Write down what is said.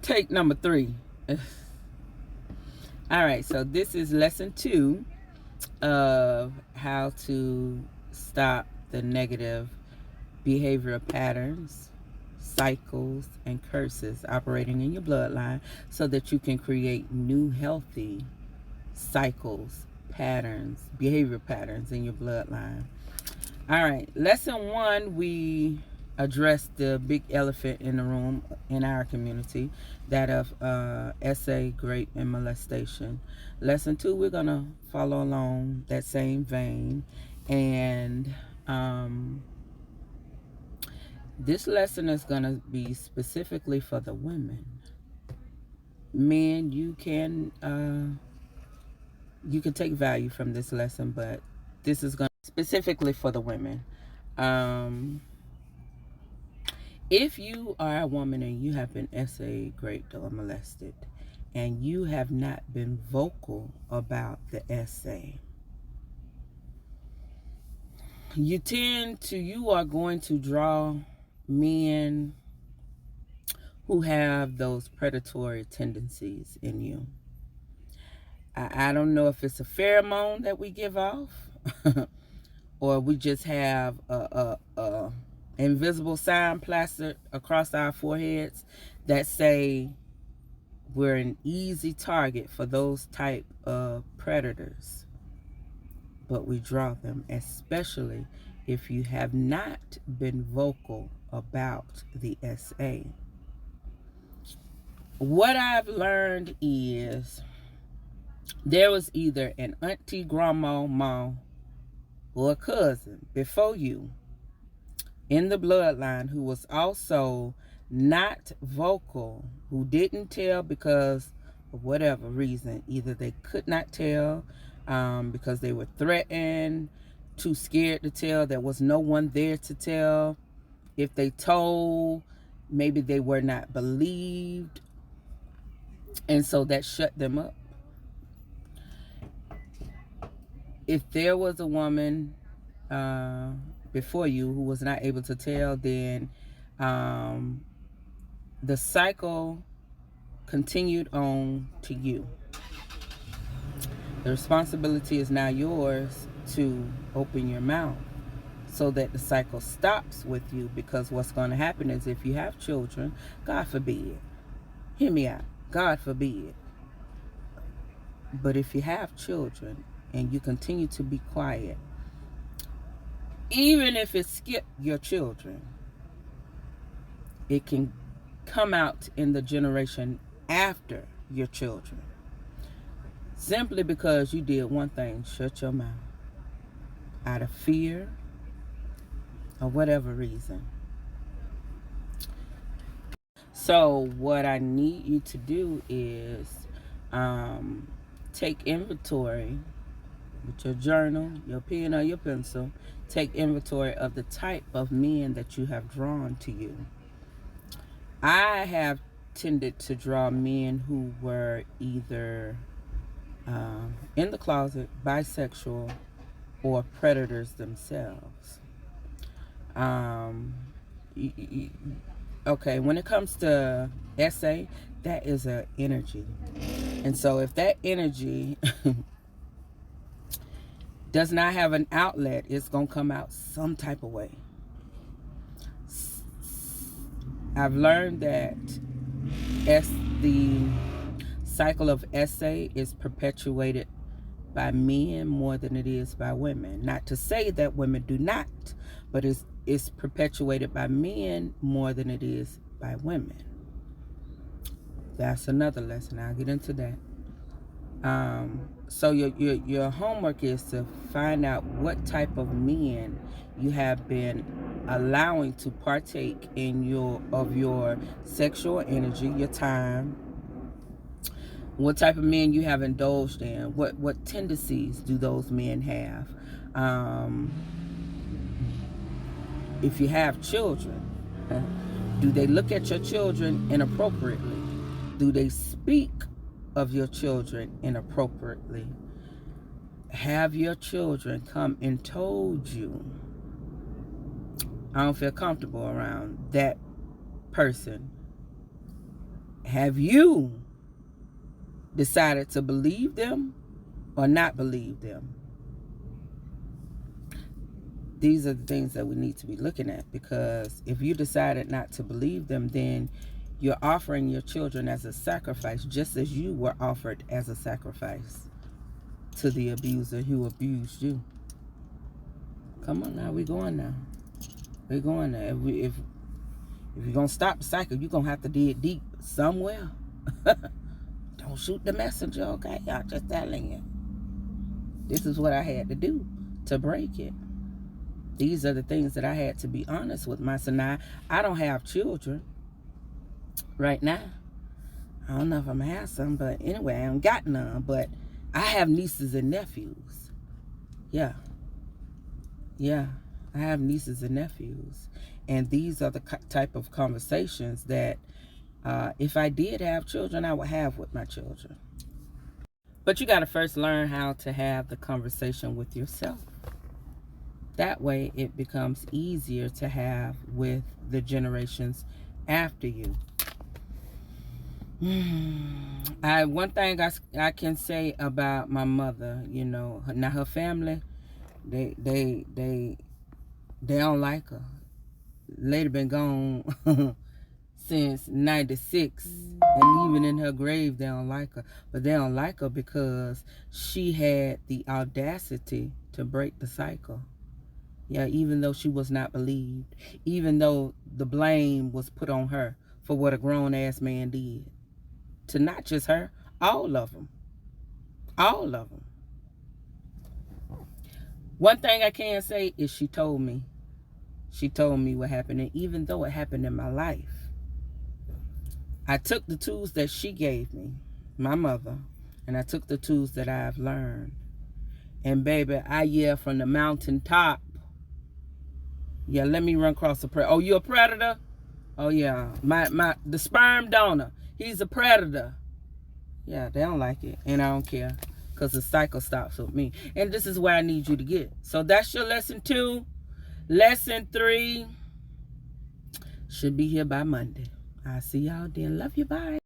Take number 3. All right, so this is lesson 2 of how to stop the negative behavioral patterns, cycles, and curses operating in your bloodline so that you can create new healthy cycles, patterns, behavior patterns in your bloodline. All right, lesson 1, we addressed the big elephant in the room in our community, that of SA, rape, and molestation. Lesson 2, we're going to follow along that same vein. And this lesson is going to be specifically for the women. Men, you can take value from this lesson, but this is going to be specifically for the women. If you are a woman and you have been SA, raped, or molested, and you have not been vocal about the SA, you are going to draw men who have those predatory tendencies in you. I don't know if it's a pheromone that we give off or we just have a invisible sign plastered across our foreheads that say we're an easy target for those type of predators. But we draw them, especially if you have not been vocal about the SA. What I've learned is there was either an auntie, grandma, mom, or a cousin before you in the bloodline who was also not vocal, who didn't tell because of whatever reason. Either they could not tell because they were threatened, too scared to tell, there was no one there to tell. If they told, maybe they were not believed, and so that shut them up. If there was a woman before you who was not able to tell, then the cycle continued on to you. The responsibility is now yours to open your mouth so that the cycle stops with you, because what's going to happen is if you have children, God forbid, hear me out, God forbid, but if you have children and you continue to be quiet, even if it skipped your children, it can come out in the generation after your children, simply because you did one thing: shut your mouth out of fear or whatever reason. So what I need you to do is take inventory with your journal, your pen, or your pencil. Take inventory of the type of men that you have drawn to you. I have tended to draw men who were either in the closet, bisexual, or predators themselves. Okay, when it comes to SA, that is an energy. And so if that energy does not have an outlet, it's going to come out some type of way. I've learned that the cycle of SA is perpetuated by men more than it is by women. Not to say that women do not, but it's perpetuated by men more than it is by women. That's another lesson. I'll get into that. So your homework is to find out what type of men you have been allowing to partake in your sexual energy, your time. What type of men you have indulged in. What tendencies do those men have? If you have children, do they look at your children inappropriately? Do they speak of your children inappropriately? Have your children come and told you, I don't feel comfortable around that person Have you decided to believe them or not believe them? These are the things that we need to be looking at, because if you decided not to believe them, then you're offering your children as a sacrifice, just as you were offered as a sacrifice to the abuser who abused you. Come on now, we're going now. We're going now. If you're going to stop the cycle, you're going to have to dig deep somewhere. Don't shoot the messenger, okay? I'm just telling you. This is what I had to do to break it. These are the things that I had to be honest with myself. Now, I don't have children right now. I don't know if I'm going to have some, but anyway, I don't got none. But I have nieces and nephews. Yeah. Yeah, I have nieces and nephews. And these are the type of conversations that if I did have children, I would have with my children. But you got to first learn how to have the conversation with yourself. That way it becomes easier to have with the generations after you. One thing I can say about my mother, you know, now her family, they don't like her. Lady been gone since 96, and even in her grave they don't like her. But they don't like her because she had the audacity to break the cycle. Yeah, even though she was not believed, even though the blame was put on her for what a grown-ass man did. To not just her, all of them. All of them. One thing I can say is she told me. She told me what happened. And even though it happened in my life, I took the tools that she gave me, my mother, and I took the tools that I've learned. And baby, I yell from the mountaintop. Yeah, let me run across a predator. Oh, you a predator? Oh yeah, the sperm donor. He's a predator. Yeah, they don't like it, and I don't care, because the cycle stops with me. And this is where I need you to get. So that's your lesson 2. Lesson 3 should be here by Monday. I'll see y'all then. Love you. Bye.